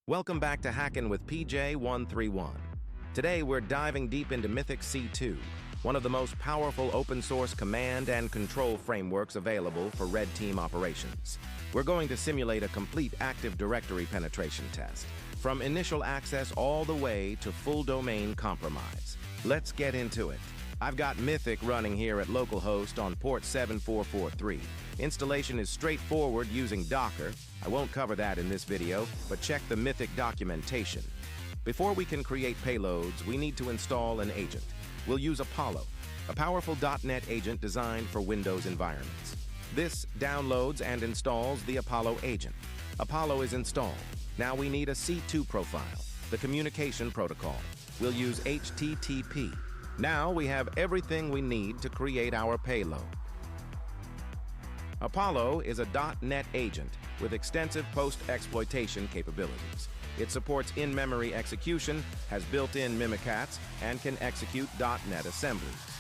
Welcome back to Hackin' with PJ131. Today we're diving deep into Mythic C2, one of the most powerful open-source command and control frameworks available for red team operations. We're going to simulate a complete Active Directory penetration test, from initial access all the way to full domain compromise. Let's get into it. I've got Mythic running here at localhost on port 7443. Installation is straightforward using Docker. I won't cover that in this video, but check the Mythic documentation. Before we can create payloads, we need to install an agent. We'll use Apollo, a powerful .NET agent designed for Windows environments. This downloads and installs the Apollo agent. Apollo is installed. Now we need a C2 profile, the communication protocol. We'll use HTTP. Now we have everything we need to create our payload. Apollo is a .NET agent with extensive post-exploitation capabilities. It supports in-memory execution, has built-in Mimikatz, and can execute .NET assemblies.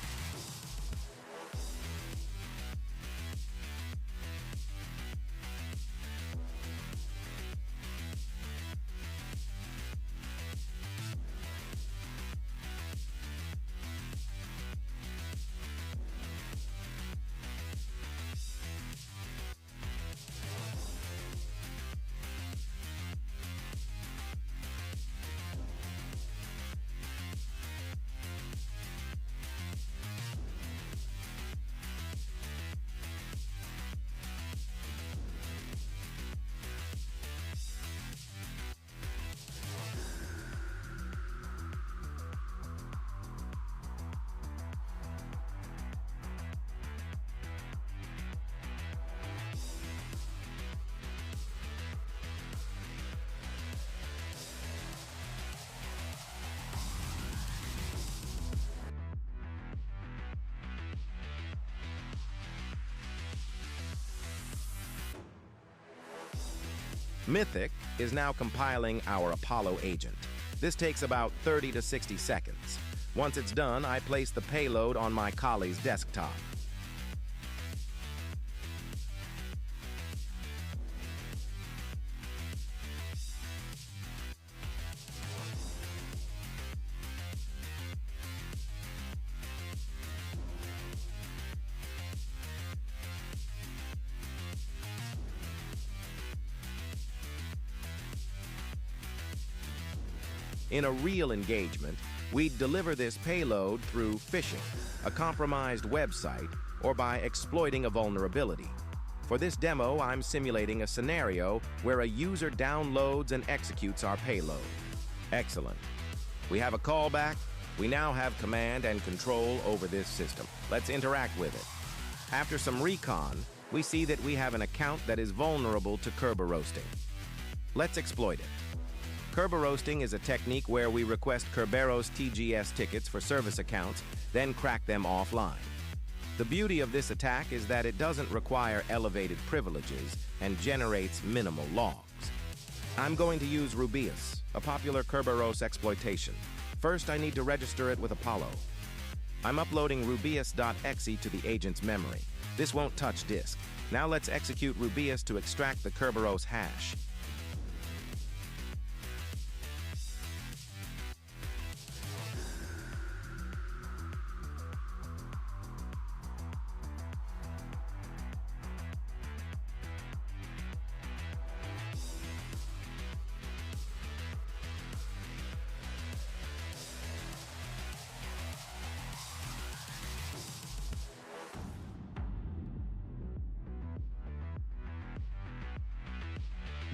Mythic is now compiling our Apollo agent. This takes about 30 to 60 seconds. Once it's done, I place the payload on my colleague's desktop. In a real engagement, we'd deliver this payload through phishing, a compromised website, or by exploiting a vulnerability. For this demo, I'm simulating a scenario where a user downloads and executes our payload. Excellent. We have a callback. We now have command and control over this system. Let's interact with it. After some recon, we see that we have an account that is vulnerable to Kerberoasting. Let's exploit it. Kerberoasting is a technique where we request Kerberos TGS tickets for service accounts, then crack them offline. The beauty of this attack is that it doesn't require elevated privileges and generates minimal logs. I'm going to use Rubeus, a popular Kerberos exploitation. First, I need to register it with Apollo. I'm uploading Rubeus.exe to the agent's memory. This won't touch disk. Now let's execute Rubeus to extract the Kerberos hash.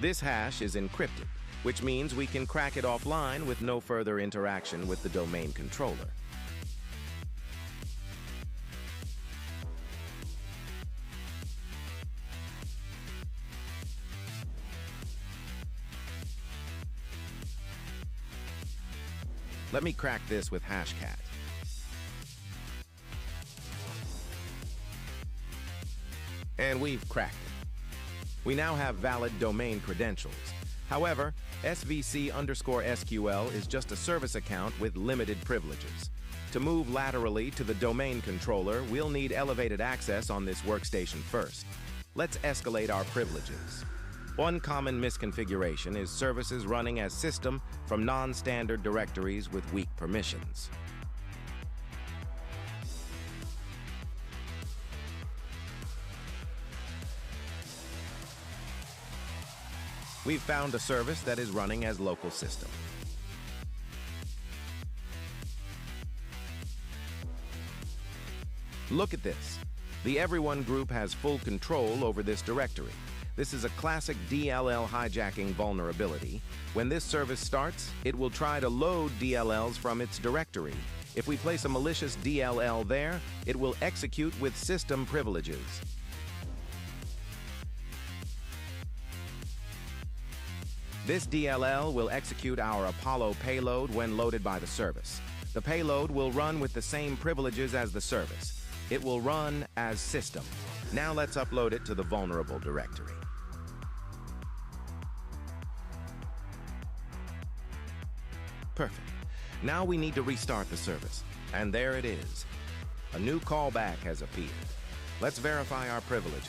This hash is encrypted, which means we can crack it offline with no further interaction with the domain controller. Let me crack this with Hashcat. And we've cracked it. We now have valid domain credentials. However, SVC_SQL is just a service account with limited privileges. To move laterally to the domain controller, we'll need elevated access on this workstation first. Let's escalate our privileges. One common misconfiguration is services running as system from non-standard directories with weak permissions. We've found a service that is running as local system. Look at this. The Everyone group has full control over this directory. This is a classic DLL hijacking vulnerability. When this service starts, it will try to load DLLs from its directory. If we place a malicious DLL there, it will execute with system privileges. This DLL will execute our Apollo payload when loaded by the service. The payload will run with the same privileges as the service. It will run as system. Now let's upload it to the vulnerable directory. Perfect. Now we need to restart the service. And there it is. A new callback has appeared. Let's verify our privileges.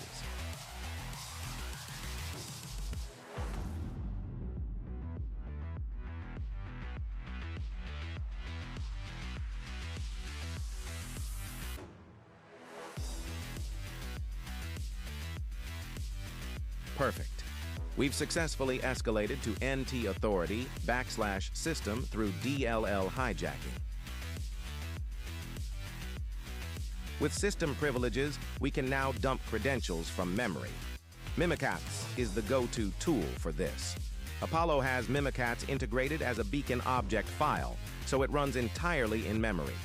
Perfect. We've successfully escalated to NT Authority /system through DLL hijacking. With system privileges, we can now dump credentials from memory. Mimikatz is the go-to tool for this. Apollo has Mimikatz integrated as a beacon object file, so it runs entirely in memory.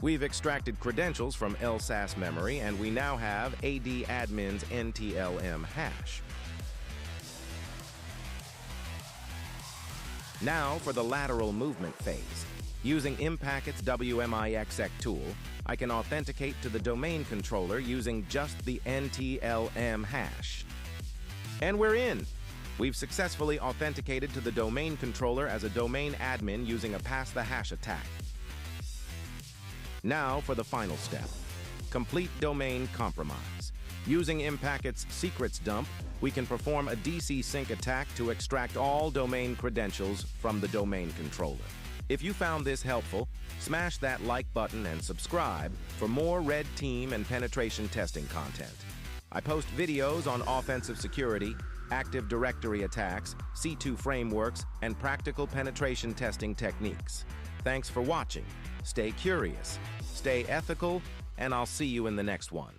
We've extracted credentials from LSAS memory, and we now have AD-admin's NTLM hash. Now for the lateral movement phase. Using Impacket's WMIXEC tool, I can authenticate to the domain controller using just the NTLM hash. And we're in! We've successfully authenticated to the domain controller as a domain admin using a pass-the-hash attack. Now for the final step, complete domain compromise. Using Impacket's secrets dump, we can perform a DCSync attack to extract all domain credentials from the domain controller. If you found this helpful, smash that like button and subscribe for more Red Team and penetration testing content. I post videos on offensive security, Active Directory attacks, C2 frameworks, and practical penetration testing techniques. Thanks for watching. Stay curious, stay ethical, and I'll see you in the next one.